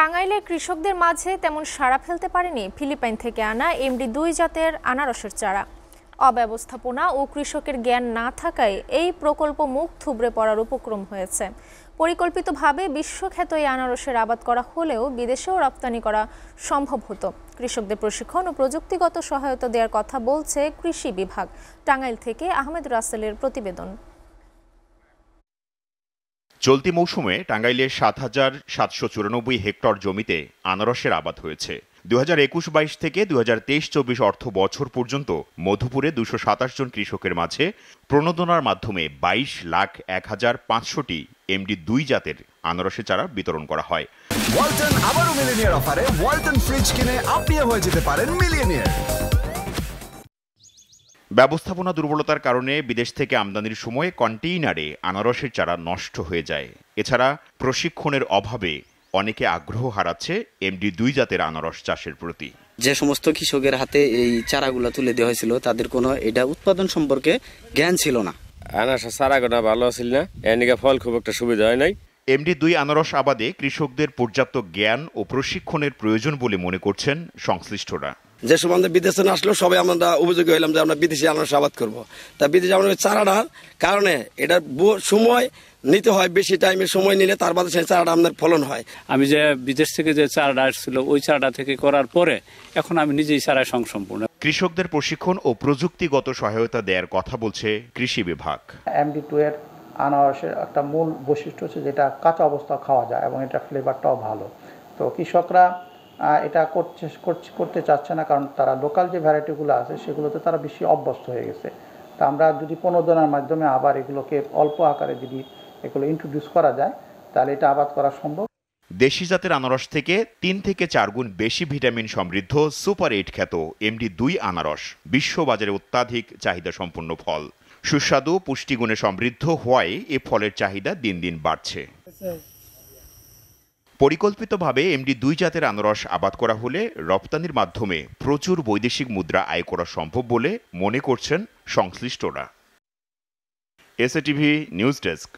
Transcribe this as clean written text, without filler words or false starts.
টাঙ্গাইলের কৃষকদের মাঝে তেমন সাড়া ফেলতে পারেনি ফিলিপাইন থেকে আনা MD2 জাতের আনারসের চারা। অব্যবস্থাপনা ও কৃষকের জ্ঞান না থাকায় এই প্রকল্প মুখ থুবড়ে পড়ার উপক্রম হয়েছে। পরিকল্পিতভাবে বিশ্বখ্যাত এই আনারসের আবাদ করা হলেও বিদেশেও রপ্তানি করা সম্ভব হতো। কৃষকদের প্রশিক্ষণ ও প্রযুক্তিগত সহায়তা দেওয়ার কথা বলছে কৃষি বিভাগ। টাঙ্গাইল থেকে আহমেদ রাসেলের প্রতিবেদন। চলতি মৌসুমে টাঙ্গাইলের ৭,৭৯৪ হেক্টর জমিতে আনারসের আবাদ হয়েছে। 2021-22 থেকে 2023-24 অর্থ বছর পর্যন্ত মধুপুরে 227 জন কৃষকের মাঝে প্রণোদনার মাধ্যমে 22,01,500টি MD2 জাতের আনারসের চারা বিতরণ করা হয়। ওয়ালটন আবারও মিলিয়নিয়ার অফারে ওয়ালটন ফ্রিজ কিনে আপনিও হয়ে যেতে পারেন মিলিয়নিয়ার। ব্যবস্থাপনা দুর্বলতার কারণে বিদেশ থেকে আমদানির সময় কন্টেইনারে আনারসের চারা নষ্ট হয়ে যায়। এছাড়া প্রশিক্ষণের অভাবে অনেকে আগ্রহ হারাচ্ছে MD2 জাতের আনারস চাষের প্রতি। যে সমস্ত কৃষকের হাতে এই চারাগুলো তুলে দেওয়া হয়েছিল তাদের কোনো এটা উৎপাদন সম্পর্কে জ্ঞান ছিল না। আনারসের চারাগুলো ভালো ছিল না, এদিকে ফল খুব একটা সুবিধা হয় নাই। MD2 আনারস আবাদে কৃষকদের পর্যাপ্ত জ্ঞান ও প্রশিক্ষণের প্রয়োজন বলে মনে করছেন সংশ্লিষ্টরা। যে সময় আমরা বিদেশে না আসলেও সবাই আমরা অভিযোগ হইলাম যে আমরা বিদেশি আনারস আবাদ করবো। তা বিদেশি আনারস চারাটার কারণে এটা সময় নিতে হয়, বেশি টাইমে সময় নিলে তার বাদে সেই চারাটা আমাদের ফলন হয়। আমি যে বিদেশ থেকে যে চারাটা আসছিল ওই চারাটা থেকে করার পরে এখন আমি নিজেই চারায় সম্পূর্ণ। কৃষকদের প্রশিক্ষণ ও প্রযুক্তিগত সহায়তা দেওয়ার কথা বলছে কৃষি বিভাগ। MD2 এর আনারসের একটা মূল বৈশিষ্ট্য হচ্ছে যেটা কাঁচা অবস্থা খাওয়া যায় এবং এটা ফ্লেভারটাও ভালো। তো কৃষকরা এটা করতে চাচ্ছে না, কারণ তারা লোকাল যে ভ্যারাইটিগুলো আছে সেগুলোতে তারা বেশি অভ্যস্ত হয়ে গেছে। তা আমরা যদি প্রণোদনার মাধ্যমে আবার এগুলোকে অল্প আকারে যদি এগুলো ইন্ট্রোডিউস করা যায় তাহলে এটা আবাদ করা সম্ভব। দেশি জাতের আনারস থেকে 3 থেকে 4 গুণ বেশি ভিটামিন সমৃদ্ধ সুপার 8 খ্যাত MD2 আনারস বিশ্ববাজারে অত্যাধিক চাহিদা সম্পন্ন ফল। সুস্বাদু পুষ্টিগুণে সমৃদ্ধ হওয়ায় এ ফলের চাহিদা দিন দিন বাড়ছে। পরিকল্পিতভাবে MD2 জাতের আনারস আবাদ করা হলে রপ্তানির মাধ্যমে প্রচুর বৈদেশিক মুদ্রা আয় করা সম্ভব বলে মনে করছেন সংশ্লিষ্টরা। SATV news desk.